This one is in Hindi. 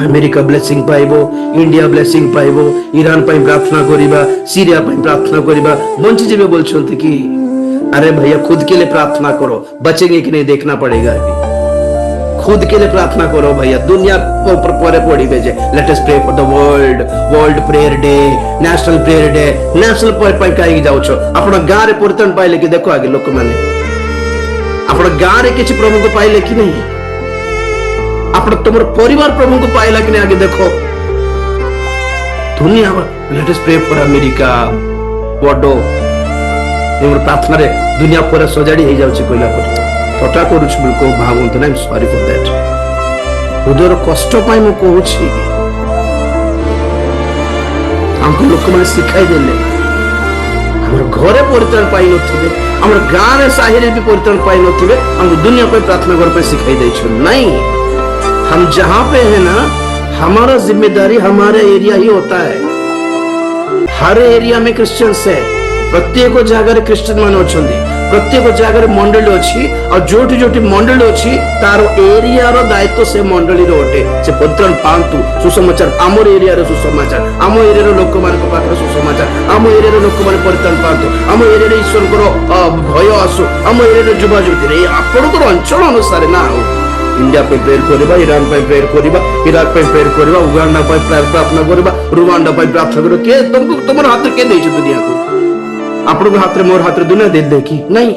अमेरिका ब्लेसिंग पाइबो, इंडिया ब्लेसिंग पाइबो, ईरान पर प्रार्थना करिबा, सीरिया पर प्रार्थना करिबा, बंची जीवे बोलछन्ति कि अरे भैया खुद के लिए प्रार्थना करो, बचेंगे कि नहीं देखना पड़ेगा अभी। खुद के लिए प्रार्थना करो भैया, दुनिया पर पड़ी बेजे। Let us pray for the world prayer day, national prayer day, national पर कहीं जाउछ आपण गां रे परिवर्तन पाइले कि देखो आगे लोक माने आपण गां रे किछि प्रभु को पाइले कि नहीं, आपण तुमर परिवार प्रभु को पाइला कि नहीं आगे देखो दुनिया। Let us pray for America बडो एमर प्रार्थना रे दुनिया पूरा सजाड़ी हो जाउछ कहला पर थटा करूछ बिल्को भावंत ना। सॉरी फॉर दैट, उदर कष्ट पाई मु कहूछि हमको लोक माने सिखाई देले हमर घरे परित्राण पाई नथिबे, हमर गां रे साहिर भी परित्राण पाई नथिबे, हम दुनिया पे प्रार्थना कर पे सिखाई दै छ। नहीं, हम जहां पे है ना हमारा जिम्मेदारी हमारे एरिया ही होता है। हर एरिया में क्रिश्चियंस है, प्रत्येक जगह क्रिश्चियन मान अछंती, प्रत्येक जगह मंडली अच्छी और जोटी जोटी मंडली अच्छी तार एरिया रो दायित्व से मंडली रो अटे। से परित्राण पांतु सुसमाचार आमर एरिया रो सुसमाचार, आम एरिया रो लोक मान को पाखरे सुसमाचार, आम एरिया रो लोक मान परित्राण पांतु, आम एरिया रे ईश्वर को भय आसु, आम एरिया रो युवा युवती रे आपण को अंचल अनुसार ना इंडिया पे प्रेयर करबा, ईरान पे प्रेयर करबा, इराक पे प्रेयर करबा, उगांडा पे प्रार्थना करबा, रुवांडा पे प्रार्थना करबा। के तुमको तुमर हाथ के देछ दुनिया को, आपण हाथ रे मोर हाथ रे दुनिया दे दे कि नहीं।